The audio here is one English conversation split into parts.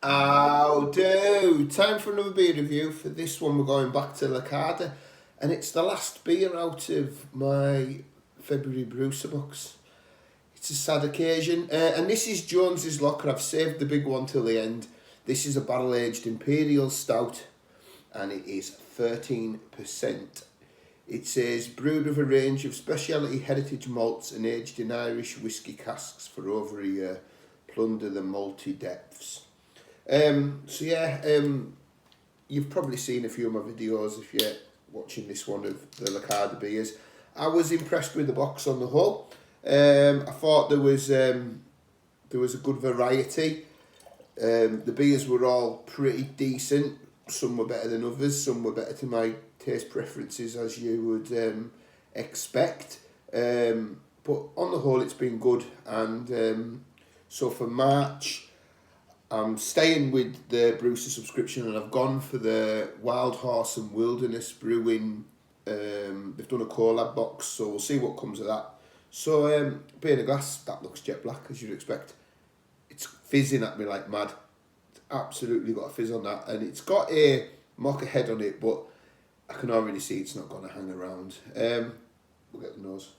How do? Time for another beer review. For this one, we're going back to Lacada, and it's the last beer out of my February Brewster box. It's a sad occasion, and this is Jonesy's Locker. I've saved the big one till the end. This is a barrel-aged imperial stout, and it is 13%. It says brewed with a range of specialty heritage malts and aged in Irish whiskey casks for over a year. Plunder the malty depths. You've probably seen a few of my videos if you're watching this one of the Lacada beers. I was impressed with the box on the whole. I thought there was a good variety. The beers were all pretty decent. Some were better than others. Some were better to my taste preferences, as you would expect. But on the whole, it's been good. And so for March, I'm staying with the Brewster subscription, and I've gone for the Wild Horse and Wilderness Brewing. They've done a collab box, so we'll see what comes of that. So, beer in a glass, that looks jet black, as you'd expect. It's fizzing at me like mad. It's absolutely got a fizz on that, and it's got a mocha head on it, but I can already see it's not going to hang around. We'll get the nose.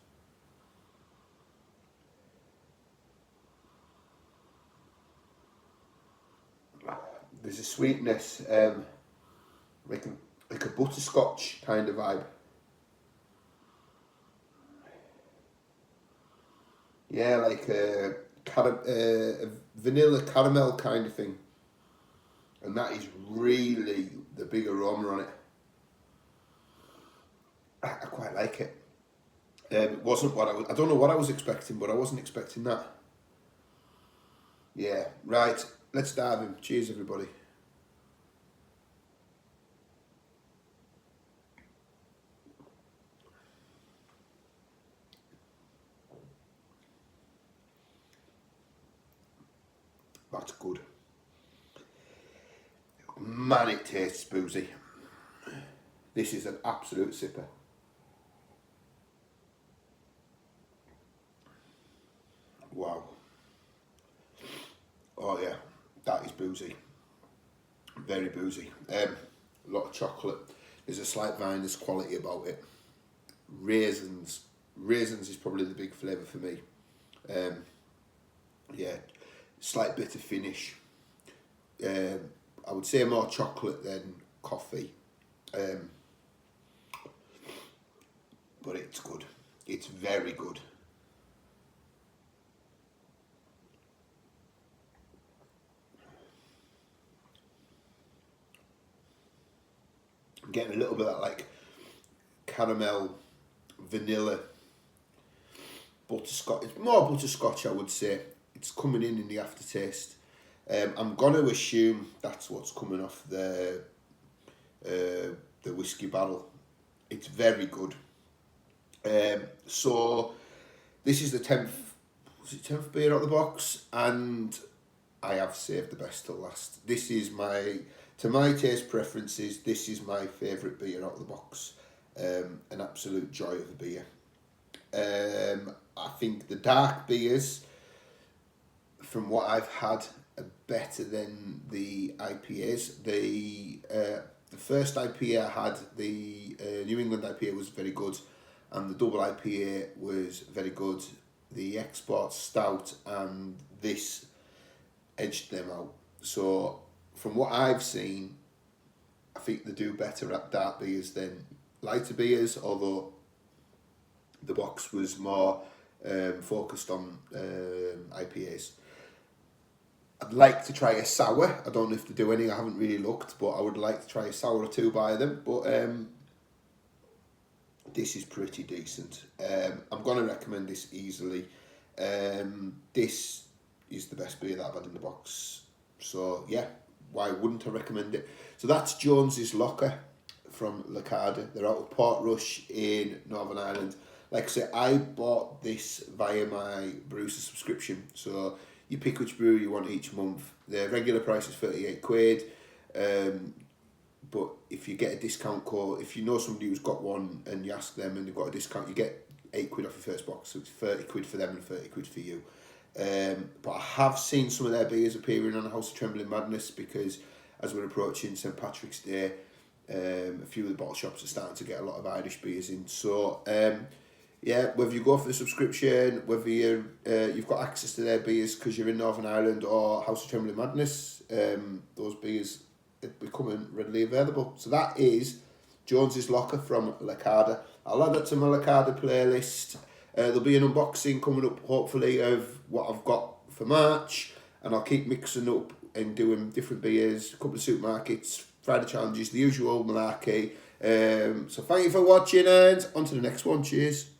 There's a sweetness, like a butterscotch kind of vibe. Yeah, like a vanilla caramel kind of thing, and that is really the big aroma on it. I quite like it. It wasn't what I don't know what I was expecting, but I wasn't expecting that. Yeah, right. Let's dive in. Cheers, everybody. That's good. Man, it tastes boozy. This is an absolute sipper. Wow. Oh yeah, that is boozy. Very boozy. A lot of chocolate. There's a slight vinous quality about it. Raisins. Raisins is probably the big flavour for me. Yeah, slight bit of finish. I would say more chocolate than coffee. But it's good. It's very good. I'm getting a little bit of that like caramel, vanilla, butterscotch. It's more butterscotch, I would say. It's coming in the aftertaste. I'm gonna assume that's what's coming off the whiskey barrel. It's very good. So this is the 10th beer out of the box, and I have saved the best till last. This is to my taste preferences, this is my favourite beer out of the box. An absolute joy of a beer. I think the dark beers, from what I've had, are better than the IPAs. The first IPA I had, the New England IPA, was very good, and the double IPA was very good. The export stout and this edged them out. So from what I've seen, I think they do better at dark beers than lighter beers, although the box was more focused on IPAs. I'd like to try a sour. I don't know if they do any, I haven't really looked, but I would like to try a sour or two by them. But this is pretty decent. I'm going to recommend this easily. This is the best beer that I've had in the box. So yeah, why wouldn't I recommend it? So that's Jonesy's Locker from Lacada. They're out of Portrush in Northern Ireland. Like I said, I bought this via my Brewster subscription. So you pick which brewery you want each month. The regular price is 38 quid. But if you get a discount code, if you know somebody who's got one and you ask them and they've got a discount, you get 8 quid off your first box. So it's 30 quid for them and 30 quid for you. But I have seen some of their beers appearing on House of Trembling Madness because as we're approaching St Patrick's Day, a few of the bottle shops are starting to get a lot of Irish beers in. So yeah, whether you go for the subscription, whether you've got access to their beers because you're in Northern Ireland or House of Trembling Madness, those beers are becoming readily available. So that is Jonesy's Locker from Lacada. I'll add that to my Lacada playlist. There'll be an unboxing coming up, hopefully, of what I've got for March, and I'll keep mixing up and doing different beers, a couple of supermarkets, Friday challenges, the usual malarkey. So thank you for watching, and on to the next one. Cheers.